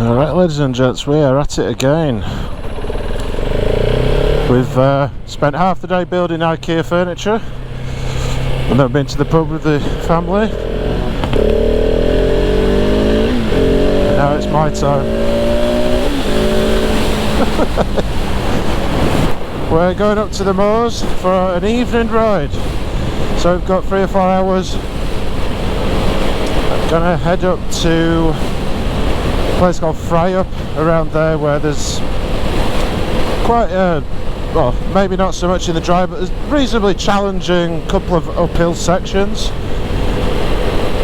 Alright, ladies and gents, we are at it again. We've spent half the day building IKEA furniture and then been to the pub with the family. And now it's my time. We're going up to the moors for an evening ride. So we've got 3 or 4 hours. I'm gonna head up to place called Fryup around there, where there's quite well, maybe not so much in the dry, but there's reasonably challenging couple of uphill sections.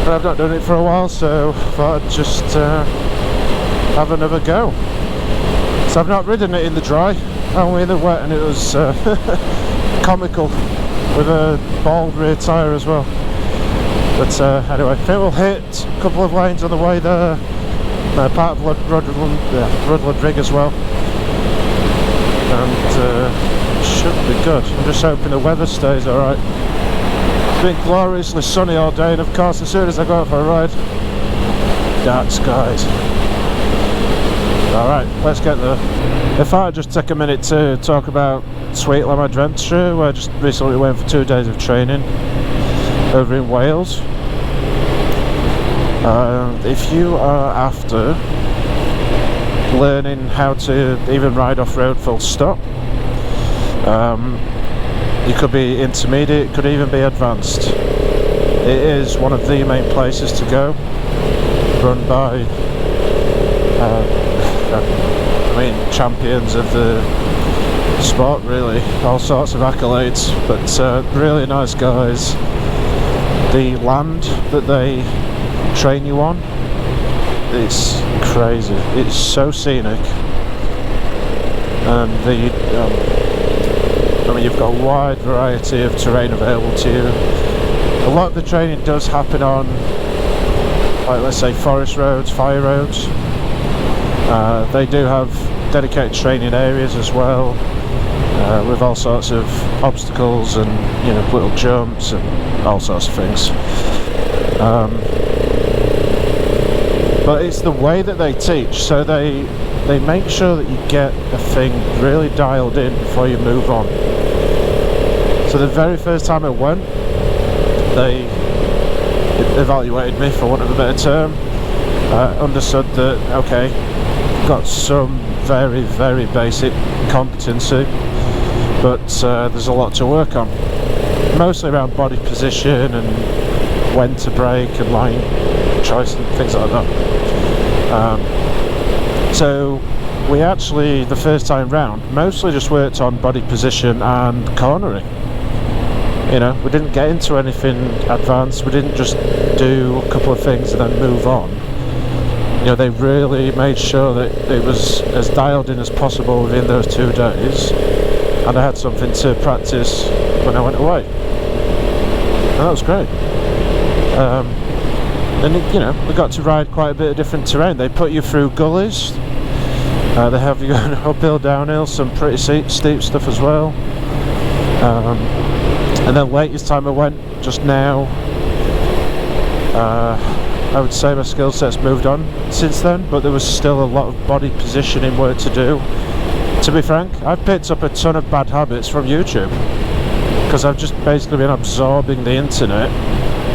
But I've not done it for a while, so I thought I'd just have another go. So I've not ridden it in the dry, only in the wet, and it was comical with a bald rear tyre as well. But anyway, I think we'll hit a couple of lanes on the way there. Part of Rudland Rigg as well, and should be good. I'm just hoping the weather stays alright. It's been gloriously sunny all day, and of course as soon as I go out for a ride, dark skies. Alright, let's get there. I thought I'd just take a minute to talk about Sweetlam Adventure, where I just recently went for 2 days of training over in Wales. If you are after learning how to even ride off-road full stop, you could be intermediate, could even be advanced. It is one of the main places to go, run by champions of the sport, really, all sorts of accolades, but really nice guys. The land that they train you on, it's crazy. It's so scenic, and you've got a wide variety of terrain available to you. A lot of the training does happen on, like, let's say forest roads, fire roads. They do have dedicated training areas as well, with all sorts of obstacles and, you know, little jumps and all sorts of things. But it's the way that they teach, so they make sure that you get a thing really dialed in before you move on. So the very first time I went, they evaluated me, for want of a better term. Understood that, okay, got some very, very basic competency, but there's a lot to work on, mostly around body position and when to brake and line choice and things like that. So we actually, the first time round, mostly just worked on body position and cornering. You know, we didn't get into anything advanced. We didn't just do a couple of things and then move on. You know, they really made sure that it was as dialed in as possible within those 2 days, and I had something to practice when I went away, and that was great. And you know, we got to ride quite a bit of different terrain. They put you through gullies, they have you going uphill, downhill, some pretty steep stuff as well. And then latest time I went, just now, I would say my skill set's moved on since then, but there was still a lot of body positioning work to do. To be frank, I've picked up a ton of bad habits from YouTube, because I've just basically been absorbing the internet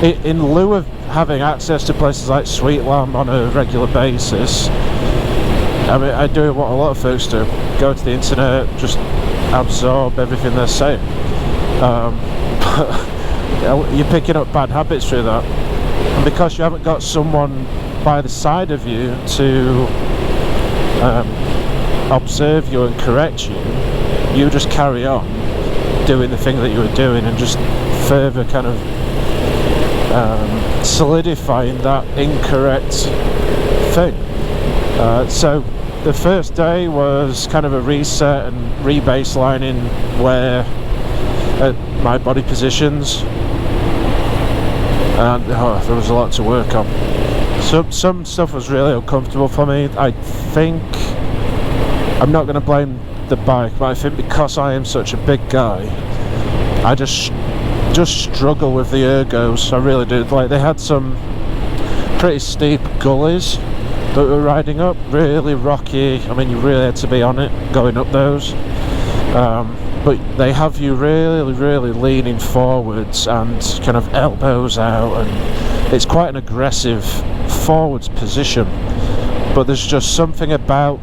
in lieu of having access to places like Sweetlam on a regular basis. I mean, I do what a lot of folks do: go to the internet, just absorb everything they're saying. But you're picking up bad habits through that, and because you haven't got someone by the side of you to observe you and correct you, you just carry on doing the thing that you were doing, and just further kind of solidifying that incorrect thing. So the first day was kind of a reset and re-baselining where my body positions, and there was a lot to work on. Some stuff was really uncomfortable for me. I think, I'm not going to blame the bike, but I think because I am such a big guy, I just struggle with the ergos. I really do. Like, they had some pretty steep gullies that we're riding up, really rocky. I mean, you really had to be on it going up those, but they have you really leaning forwards and kind of elbows out, and it's quite an aggressive forwards position. But there's just something about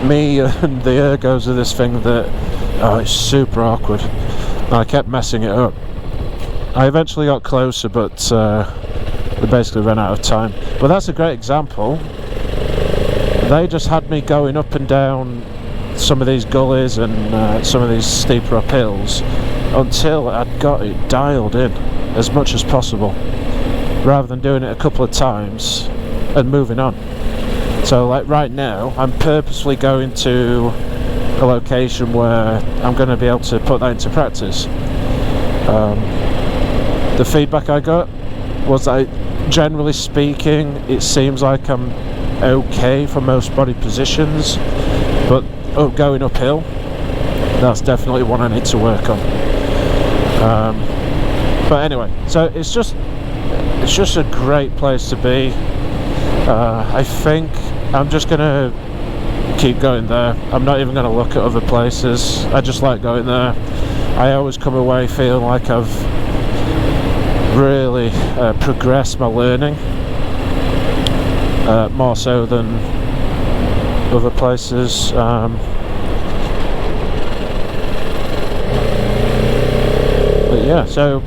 me and the ergos of this thing that, oh, it's super awkward, and I kept messing it up. I eventually got closer, but we basically ran out of time. But that's a great example. They just had me going up and down some of these gullies and some of these steeper uphills until I'd got it dialed in as much as possible, rather than doing it a couple of times and moving on. So like right now, I'm purposely going to a location where I'm going to be able to put that into practice. The feedback I got was that, generally speaking, it seems like I'm okay for most body positions, but going uphill, that's definitely one I need to work on. But anyway, so it's just a great place to be. I think I'm just gonna keep going there. I'm not even gonna look at other places. I just like going there. I always come away feeling like I've really progressed my learning, more so than other places. But yeah, so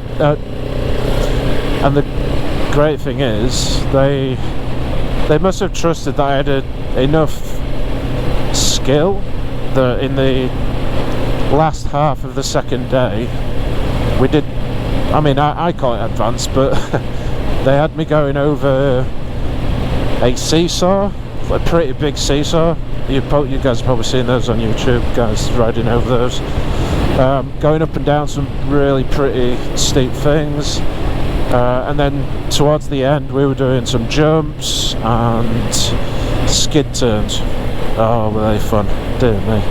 and the great thing is they must have trusted that I had enough skill that in the last half of the second day we did, I mean, I call it advanced, but they had me going over a seesaw, a pretty big seesaw. You guys have probably seen those on YouTube, guys riding over those. Going up and down some really pretty steep things. And then towards the end we were doing some jumps and skid turns. Oh, were they fun, dear me.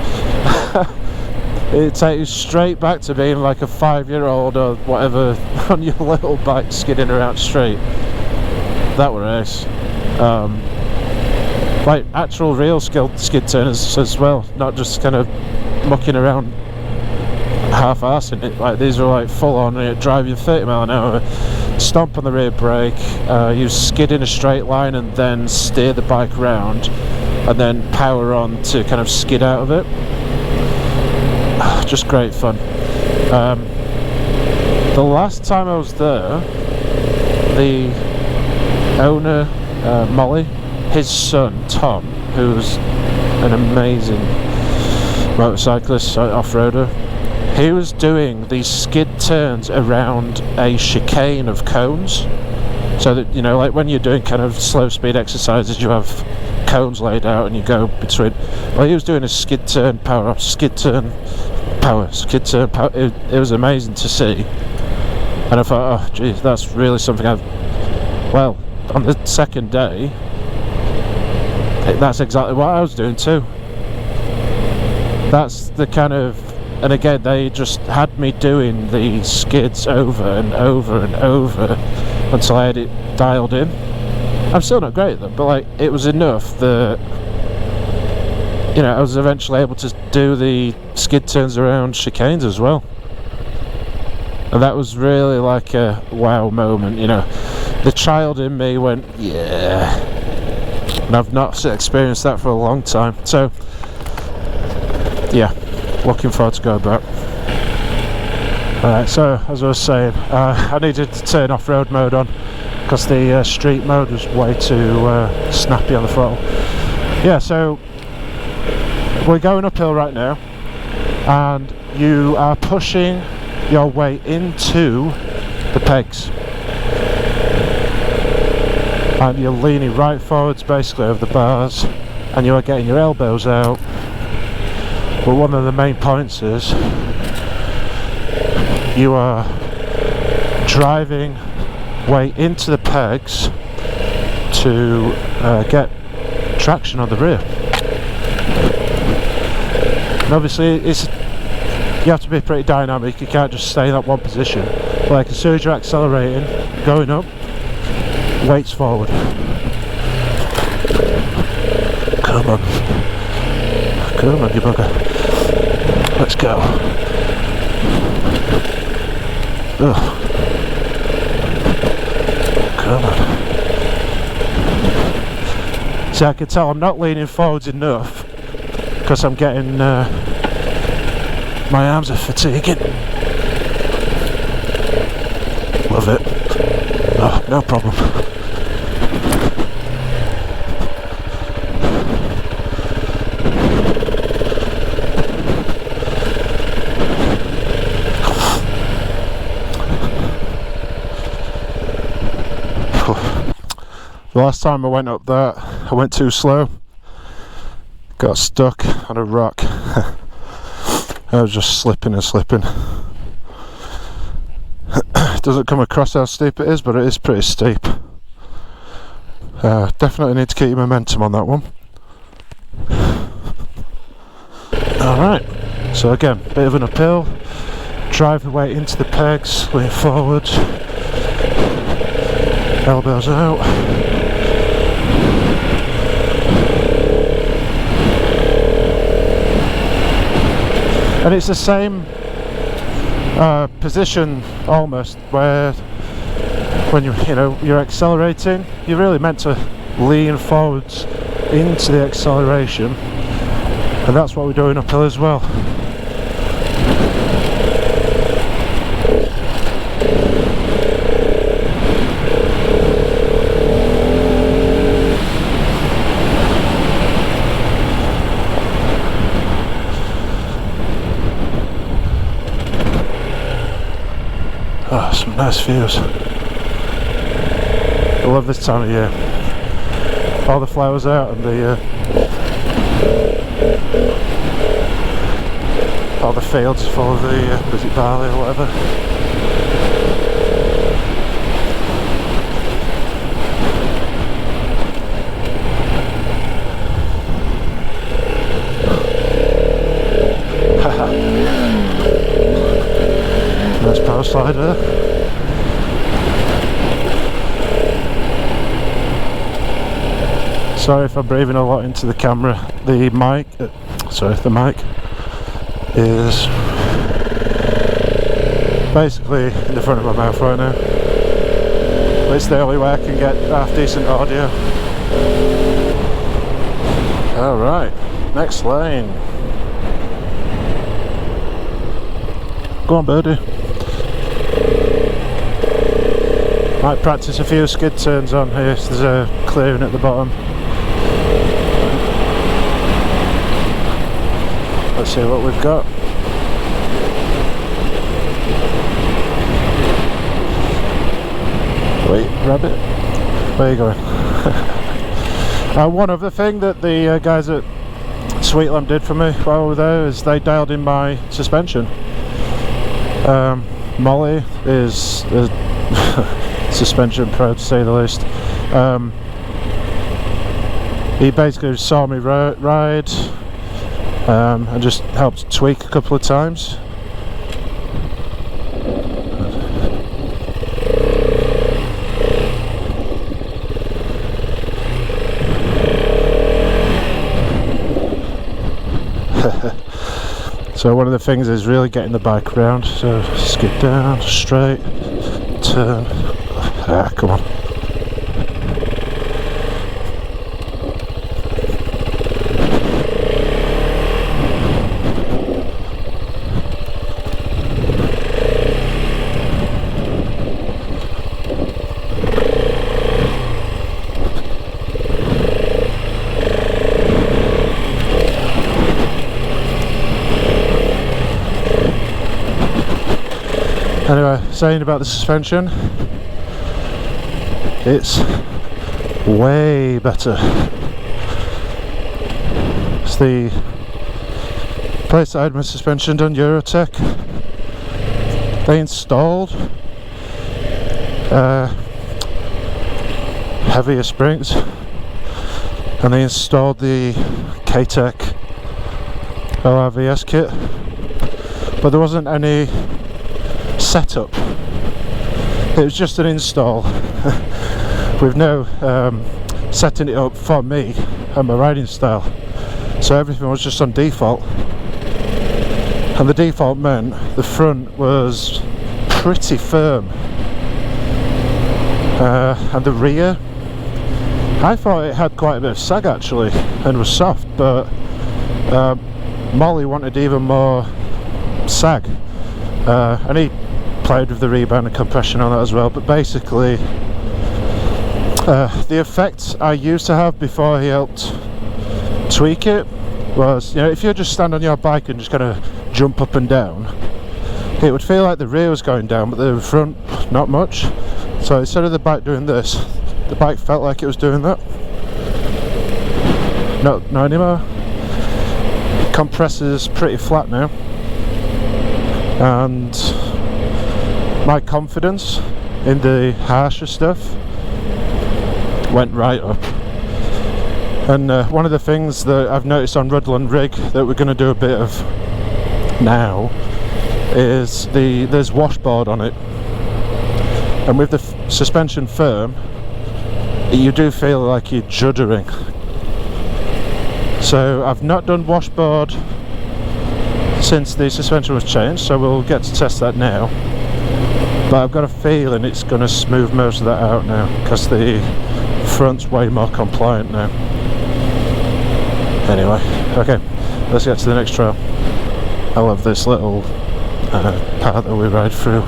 It takes you straight back to being like a 5-year-old or whatever on your little bike skidding around straight. That were ace. Like actual real skid turners as well, not just kind of mucking around half-arsing it. Like these are like full on, driving 30 mile an hour, stomp on the rear brake, you skid in a straight line and then steer the bike round and then power on to kind of skid out of it. Just great fun. The last time I was there, the owner, Molly, his son Tom, who's an amazing motorcyclist, off-roader, he was doing these skid turns around a chicane of cones. So that, you know, like when you're doing kind of slow speed exercises, you have cones laid out and you go between. Well, he was doing a skid turn, power off, skid turn, power, skid turn, power. It was amazing to see. And I thought, oh geez, that's really something well, on the second day, that's exactly what I was doing too. That's the kind of, and again, they just had me doing the skids over and over and over until I had it dialed in. I'm still not great at them, but like, it was enough that, you know, I was eventually able to do the skid turns around chicanes as well. And that was really like a wow moment, you know. The child in me went, yeah. And I've not experienced that for a long time. So, yeah, looking forward to going back. Alright, so as I was saying, I needed to turn off-road mode on because the street mode was way too snappy on the throttle. Yeah, so we're going uphill right now, and you are pushing your way into the pegs, and you're leaning right forwards basically over the bars, and you are getting your elbows out. But one of the main points is you are driving way into the pegs to get traction on the rear. And obviously you have to be pretty dynamic, you can't just stay in that one position. Like as soon as you're accelerating, going up, weights forward. on. Come on, you bugger. Let's go. Ugh. Come on. See, I can tell I'm not leaning forwards enough because I'm getting my arms are fatiguing. Love it. Oh, no problem. The last time I went up there, I went too slow. Got stuck on a rock. I was just slipping and slipping. It doesn't come across how steep it is, but it is pretty steep. Definitely need to keep your momentum on that one. Alright, so again, bit of an uphill. Drive the weight into the pegs, lean forward. Elbows out. And it's the same position almost, where when you're accelerating, you're really meant to lean forwards into the acceleration, and that's what we're doing uphill as well. Oh, some nice views. I love this time of year. All the flowers out and all the fields full of the is it barley or whatever. Nice power slide there. Sorry if I'm breathing a lot into the camera. The mic is basically in the front of my mouth right now. But it's the only way I can get half decent audio. Alright, next lane. Go on, birdie. Might practice a few skid turns on here, so there's a clearing at the bottom. Let's see what we've got. Wait, rabbit, where are you going? One other thing that the guys at Sweetland did for me while we were there is they dialed in my suspension. Molly is a suspension pro, to say the least. He basically saw me ride and just helped tweak a couple of times. So one of the things is really getting the bike around. So skid down, straight, turn. Ah, come on. Anyway, saying about the suspension, it's way better. It's the place I had my suspension done, Eurotech. They installed heavier springs, and they installed the KTM ORVS kit, but there wasn't any setup. It was just an install with no setting it up for me. and my riding style, so everything was just on default, and the default meant the front was pretty firm, and the rear, I thought it had quite a bit of sag actually and was soft, but Molly wanted even more sag, and he played with the rebound and compression on that as well. But basically the effect I used to have before he helped tweak it was, you know, if you just stand on your bike and just kind of jump up and down, it would feel like the rear was going down, but the front not much. So instead of the bike doing this, the bike felt like it was doing that. Not anymore. Compressor's pretty flat now, and my confidence in the harsher stuff went right up. And one of the things that I've noticed on Rudland Rigg that we're going to do a bit of now is there's washboard on it, and with the suspension firm, you do feel like you're juddering. So I've not done washboard since the suspension was changed, so we'll get to test that now, but I've got a feeling it's going to smooth most of that out now, because the front's way more compliant now. Anyway, okay, let's get to the next trail. I love this little part that we ride through.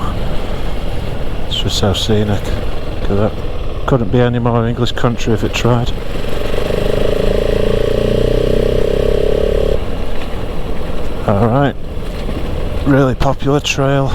It's just so scenic. Look at that. Couldn't be any more English country if it tried. Alright, really popular trail.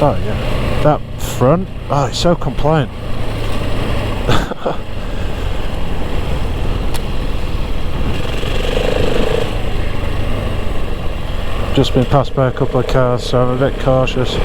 Oh yeah, that front, oh, it's so compliant. Just been passed by a couple of cars, so I'm a bit cautious.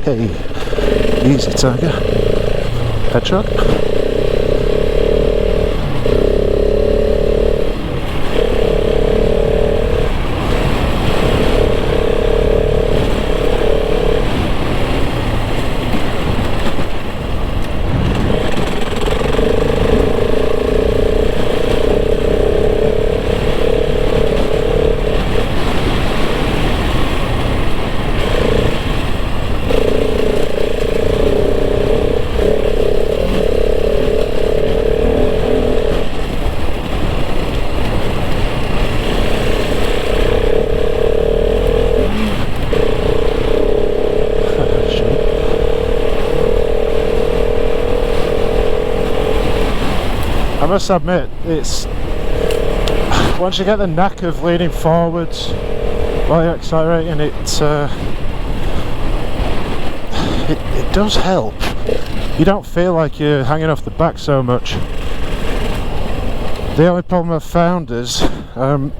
Hey, easy tiger. Hedgehog. I must admit, it's once you get the knack of leaning forwards while you're accelerating, it does help. You don't feel like you're hanging off the back so much. The only problem I've found is the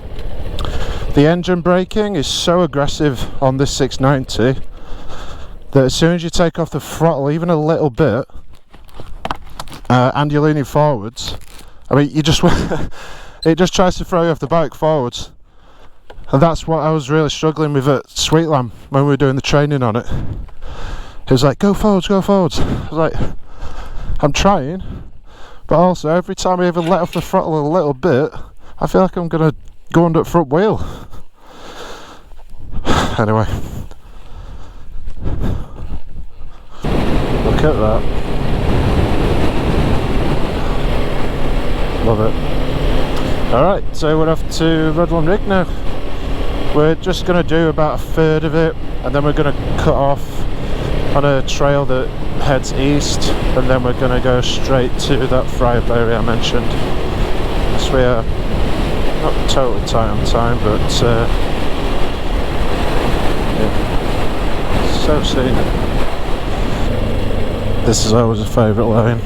engine braking is so aggressive on this 690 that as soon as you take off the throttle even a little bit and you're leaning forwards, I mean, you just it just tries to throw you off the bike forwards, and that's what I was really struggling with at Sweetlam when we were doing the training on it. It was like, go forwards, go forwards. I was like, I'm trying, but also every time I even let off the throttle a little bit, I feel like I'm gonna go under the front wheel. Anyway, look at that. Love it. Alright, so we're off to Rudland Rigg now. We're just going to do about a third of it, and then we're going to cut off on a trail that heads east, and then we're going to go straight to that fry-up area I mentioned. So we are not totally tight on time, but yeah, so scenic. This is always a favourite line,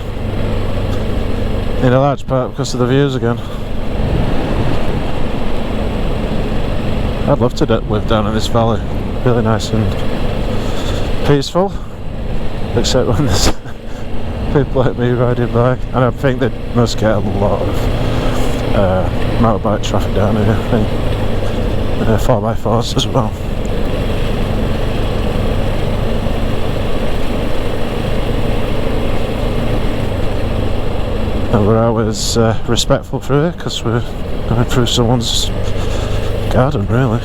in a large part because of the views again. I'd love to live down in this valley, really nice and peaceful, except when there's people like me riding by, and I think they must get a lot of motorbike traffic down here, and 4x4s as well. And we're always respectful through it because we're going through someone's garden, really.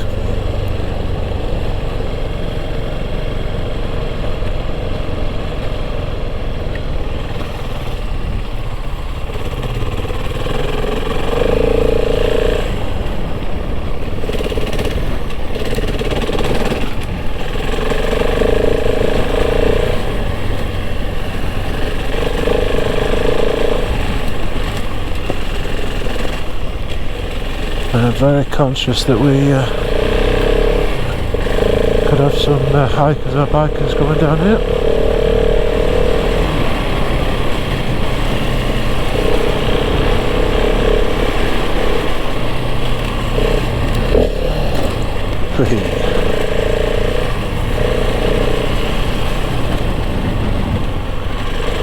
I'm very conscious that we could have some hikers or bikers going down here.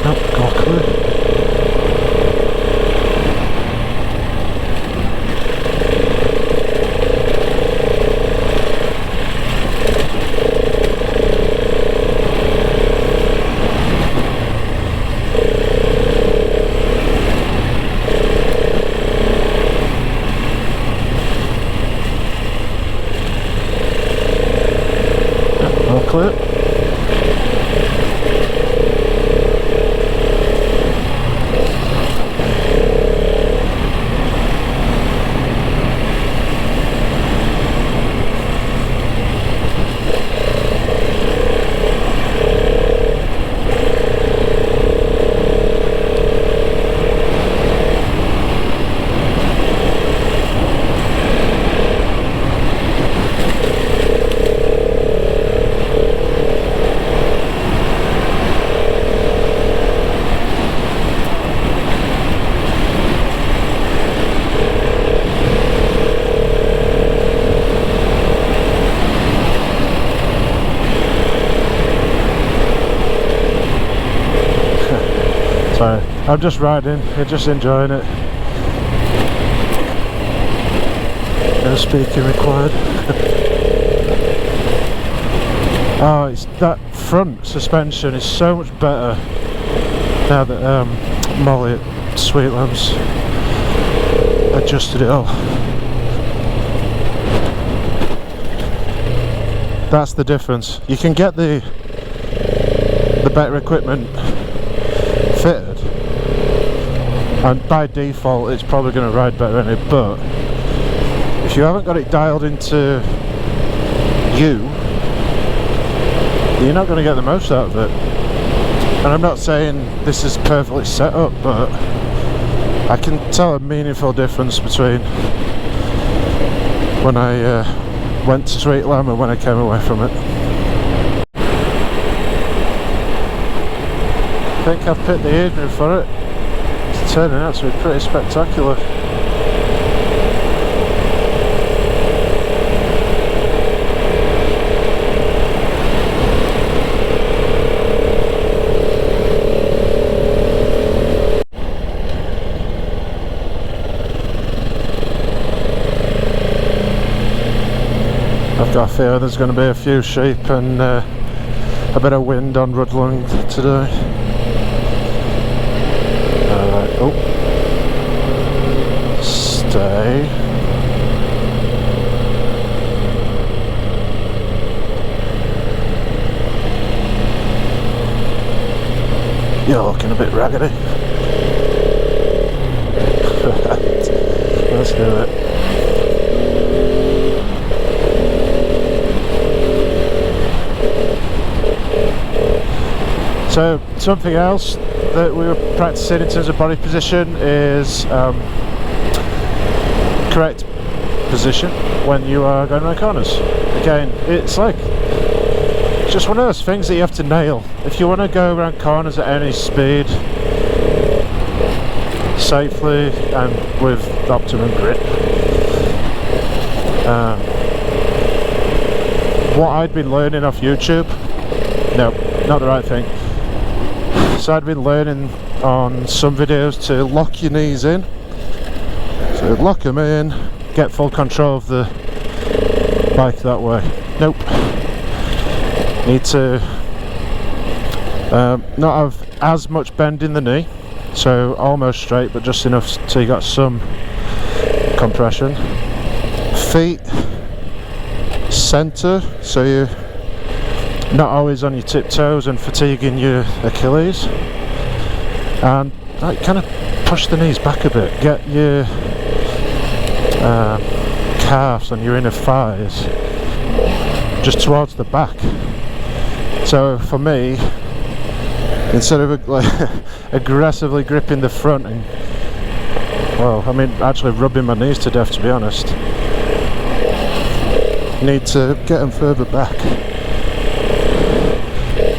Nope, got a clue. Clip. So I'm just riding, you're just enjoying it. No speaking required. Oh, it's that front suspension is so much better now that Molly at Sweetlands adjusted it all. That's the difference. You can get the better equipment fitted, and by default it's probably going to ride better in it, but if you haven't got it dialed into you, you're not going to get the most out of it. And I'm not saying this is perfectly set up, but I can tell a meaningful difference between when I went to Sweetland and when I came away from it. I think I've picked the evening for it. It's turning out to be pretty spectacular. I've got a fear there's going to be a few sheep and a bit of wind on Rudland today. Oh, stay. You're looking a bit raggedy. Let's do it. So something else that we were practicing in terms of body position is correct position when you are going around corners. Again, it's like just one of those things that you have to nail. If you want to go around corners at any speed safely and with optimum grip, what I'd been learning off YouTube, no, not the right thing. So I'd been learning on some videos to lock your knees in. So lock them in, get full control of the bike that way. Nope. Need to not have as much bend in the knee, so almost straight, but just enough so you got some compression. Feet centre, so you're not always on your tiptoes and fatiguing your Achilles, and like kind of push the knees back a bit, get your calves and your inner thighs just towards the back. So for me, instead of like aggressively gripping the front and, well, I mean actually rubbing my knees to death, to be honest, need to get them further back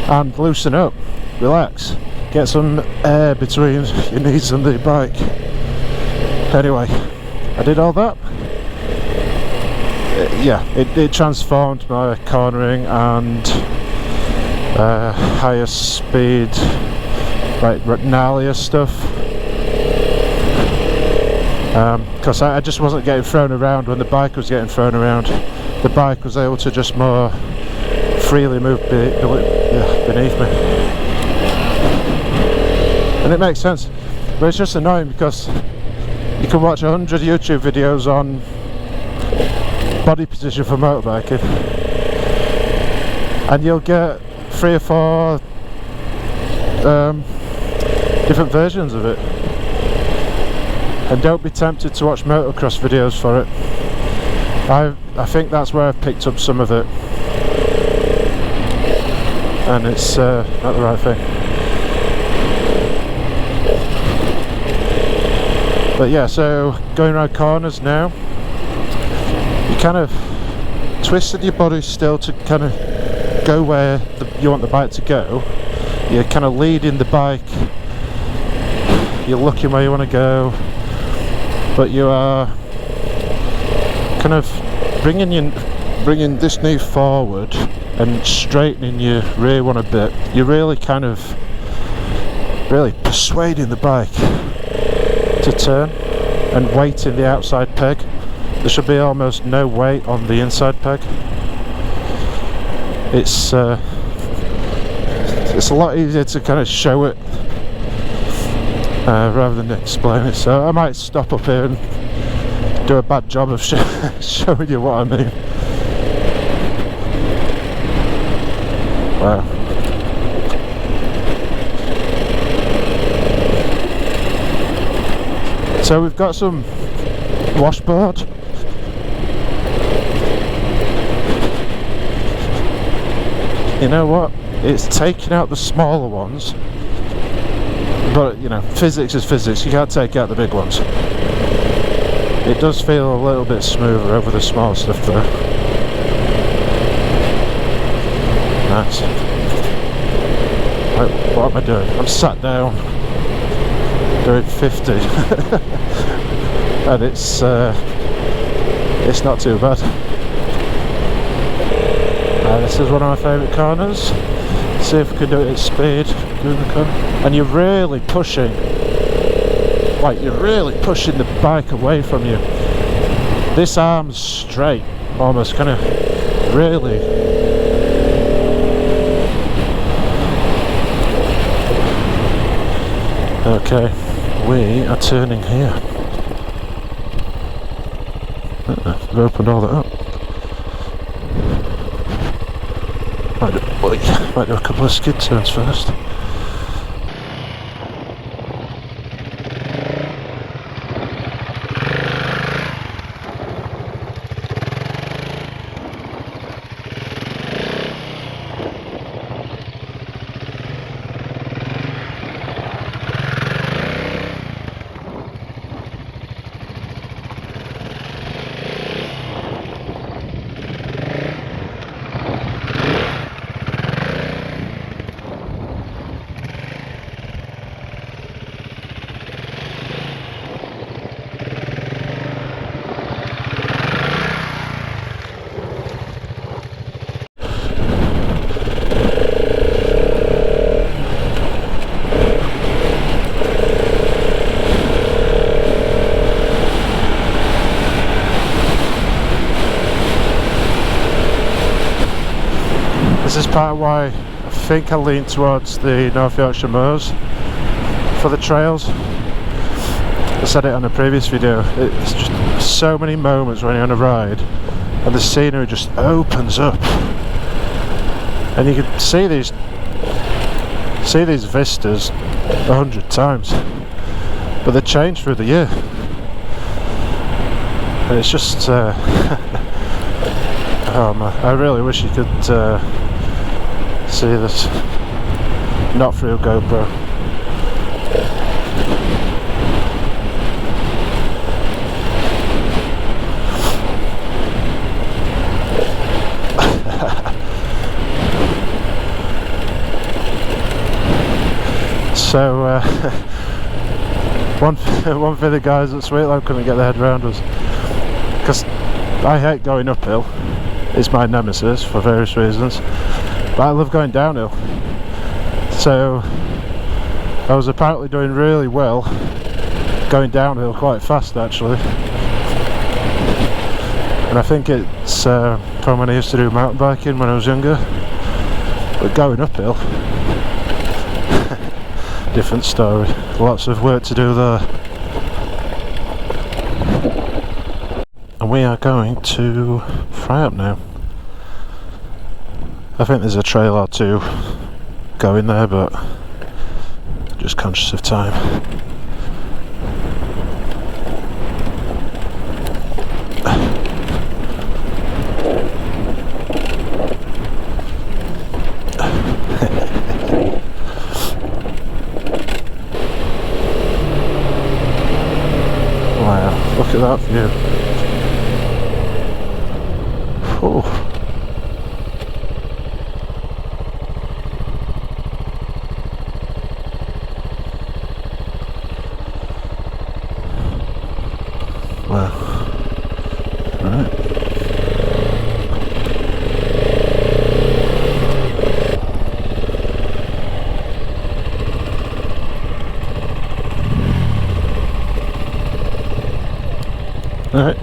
and loosen up, relax, get some air between your knees and the bike. Anyway, I did all that. Yeah, it transformed my cornering and higher speed, like gnarlier stuff, because I just wasn't getting thrown around when the bike was getting thrown around. The bike was able to just more freely move beneath me, and it makes sense, but it's just annoying because you can watch 100 YouTube videos on body position for motorbiking and you'll get 3 or 4 different versions of it, and don't be tempted to watch motocross videos for it. I think that's where I've picked up some of it, and it's not the right thing. But yeah, so going around corners now, you kind of twisted your body still to kind of go where you want the bike to go. You're kind of leading the bike, you're looking where you want to go, but you are kind of bringing this knee forward and straightening your rear one a bit. You're really kind of persuading the bike to turn and weight in the outside peg. There should be almost no weight on the inside peg. It's a lot easier to kind of show it rather than explain it, so I might stop up here and do a bad job of showing you what I mean. Wow. So we've got some washboard. You know what? It's taking out the smaller ones, but you know, physics is physics. You can't take out the big ones. It does feel a little bit smoother over the small stuff though. Nice. Right, what am I doing? I'm sat down doing 50 and it's not too bad. This is one of my favourite corners. See if we can do it at speed. And you're really pushing, like you're really pushing the bike away from you. This arm's straight, almost kind of really. Okay, we are turning here. I've opened all that up. Might do a couple of skid turns first. this is part of why I think I lean towards the North Yorkshire moors for the trails. I said it on a previous video, it's just so many moments when you're on a ride and the scenery just opens up and you can see these vistas 100 times, but they change through the year, and it's just oh man, I really wish you could see this, not through GoPro. So one thing the guys at Sweetland couldn't get their head around was, because I hate going uphill, it's my nemesis for various reasons, but I love going downhill. So I was apparently doing really well going downhill quite fast actually, and I think it's from when I used to do mountain biking when I was younger, but going uphill, different story, lots of work to do there. And we are going to fry up now. I think there's a trail or two going there, but just conscious of time. Wow, look at that view. Oh. Wow. Right. Alright.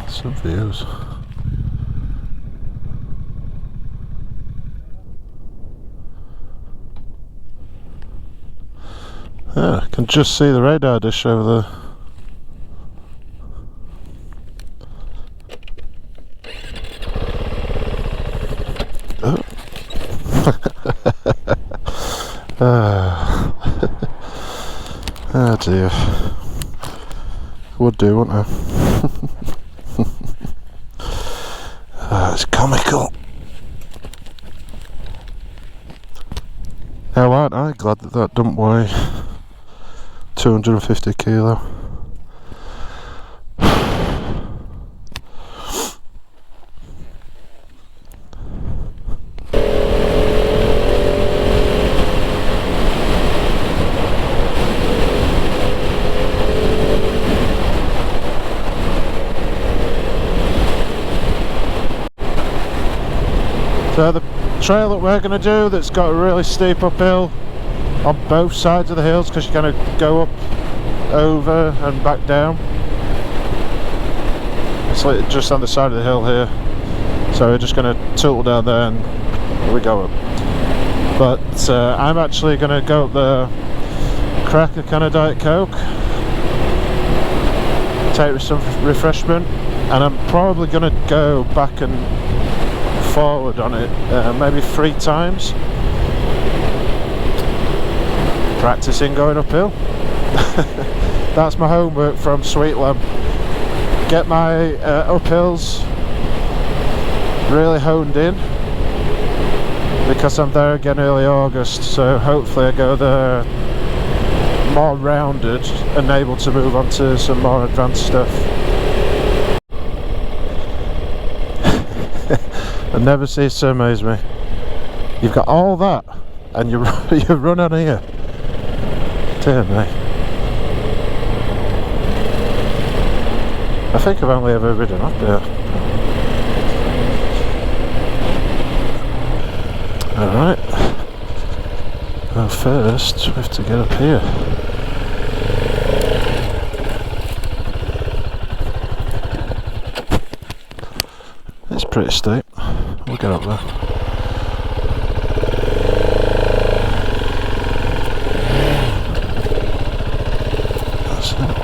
Some views. Yeah, I can just see the radar dish over there. Oh. Oh dear. Would do, wouldn't I? Oh, it's comical. Now aren't I glad that that don't weigh 250 kilo. So the trail that we're going to do, that's got a really steep uphill on both sides of the hills, because you're going to go up, over and back down. It's like just on the side of the hill here, so we're just going to tilt down there and we go up. But I'm actually going to go up there, crack a can of Diet Coke, take some refreshment, and I'm probably going to go back and forward on it maybe 3 times, practicing going uphill. That's my homework from Sweetland. Get my uphills really honed in, because I'm there again early August, so hopefully I go there more rounded and able to move on to some more advanced stuff. I never cease to amaze me. You've got all that and you run on here. Dear me. I think I've only ever ridden up here. Alright. Well, first we have to get up here. It's pretty steep. we'll get up there. That's it.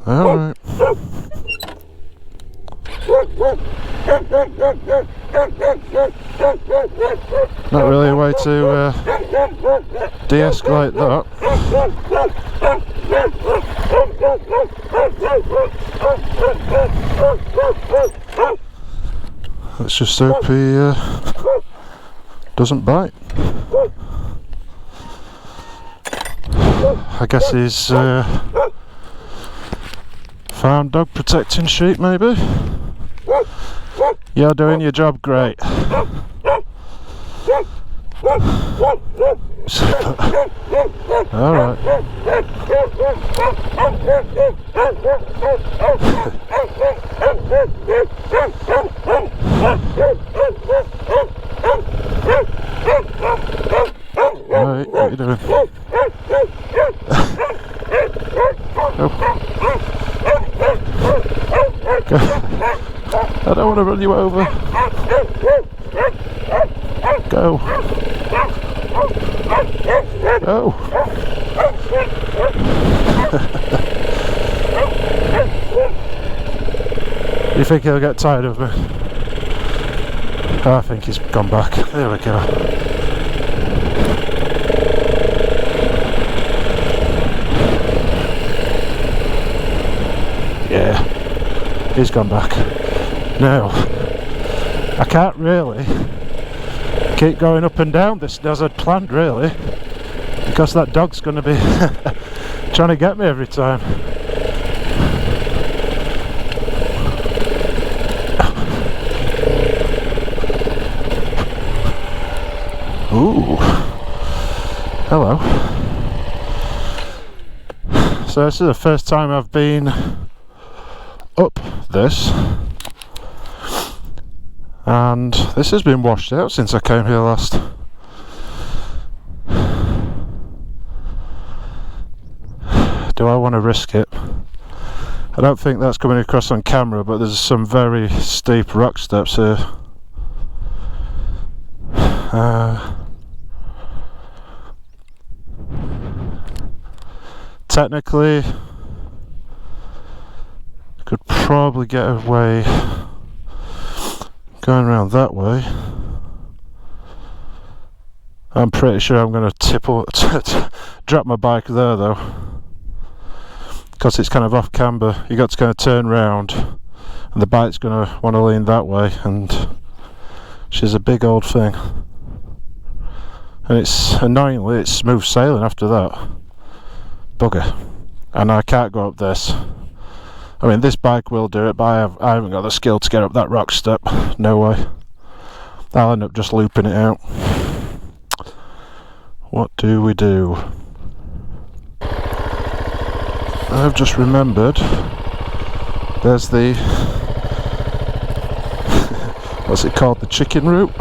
Alright. Not really a way to de-escalate that. Let's just hope he doesn't bite. I guess he's farm dog protecting sheep, maybe? You're doing your job great. Alright. Alright, what are you doing? Oh. Go. I don't want to run you over. Go. Go. You think he'll get tired of me? I think he's gone back. There we go. Yeah, he's gone back. Now, I can't really keep going up and down this as I'd planned, really, because that dog's going to be trying to get me every time. Ooh, hello. So this is the first time I've been up this, and this has been washed out since I came here last. Do I want to risk it? I don't think that's coming across on camera, but there's some very steep rock steps here. Technically, could probably get away going around that way. I'm pretty sure I'm going to drop my bike there though, because it's kind of off camber. You got to kind of turn round, and the bike's going to want to lean that way, and she's a big old thing, and it's annoyingly it's smooth sailing after that. Bugger. And I can't go up this. I mean, this bike will do it, but I haven't got the skill to get up that rock step. No way. I'll end up just looping it out. What do we do? I've just remembered there's the what's it called? The chicken route?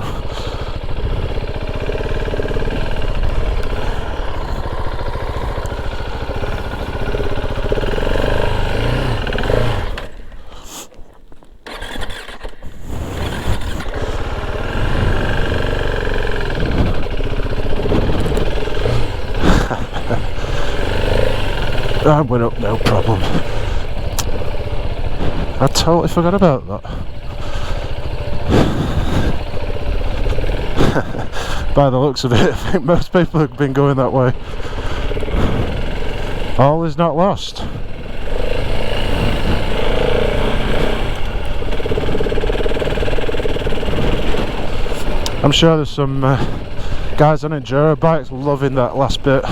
I went up, no problem. I totally forgot about that. By the looks of it, I think most people have been going that way. All is not lost. I'm sure there's some guys on enduro bikes loving that last bit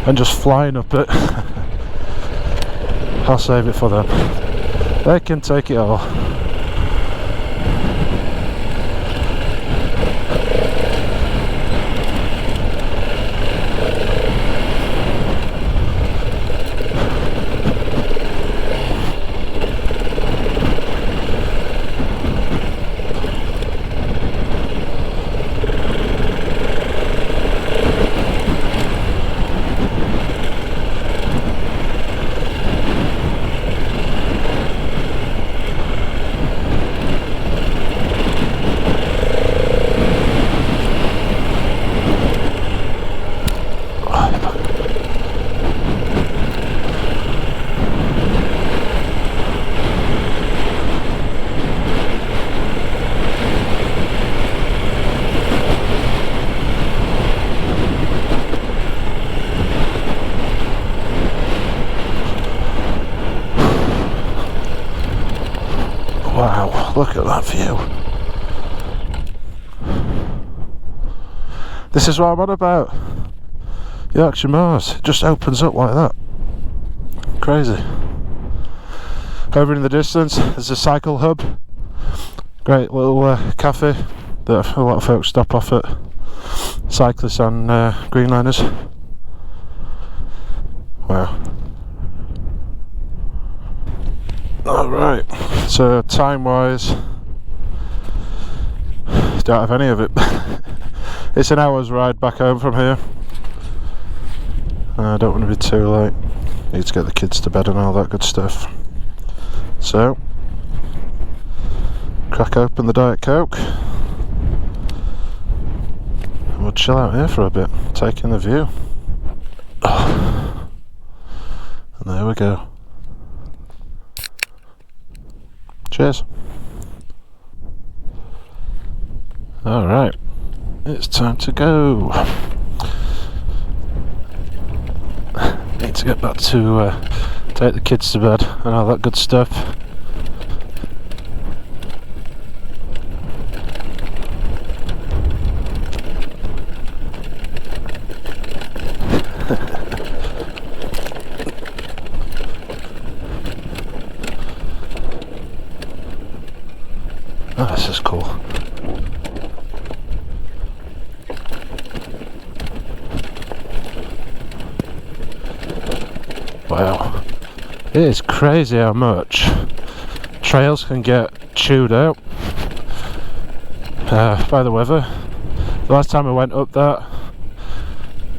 and just flying up it. I'll save it for them. They can take it all. Look at that view. This is what I'm on about. Yorkshire Moors. It just opens up like that. Crazy. Over in the distance, there's a cycle hub. Great little cafe that a lot of folks stop off at. Cyclists and greenliners. Wow. Alright, so time-wise, don't have any of it. It's an hour's ride back home from here. I don't want to be too late. Need to get the kids to bed and all that good stuff. So, crack open the Diet Coke. And we'll chill out here for a bit, take in the view. And there we go. Cheers. Alright, it's time to go. Need to get back to take the kids to bed and all that good stuff. Oh, this is cool. Wow. It is crazy how much trails can get chewed out by the weather. The last time I went up that,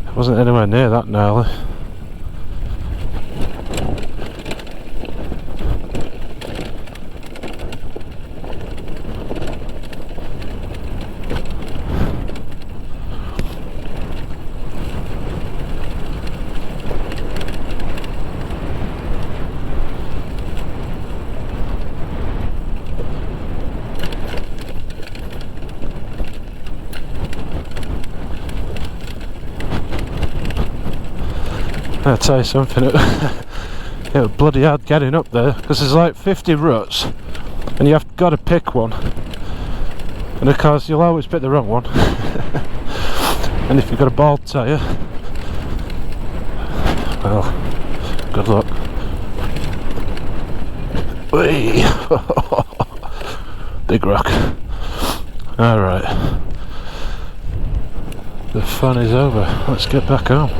it wasn't anywhere near that gnarly. I'll tell you something, it was bloody hard getting up there because there's like 50 ruts and you have got to pick one, and of course you'll always pick the wrong one. And if you've got a bald tyre, well, good luck. Whee! Big rock. Alright, the fun is over, let's get back home.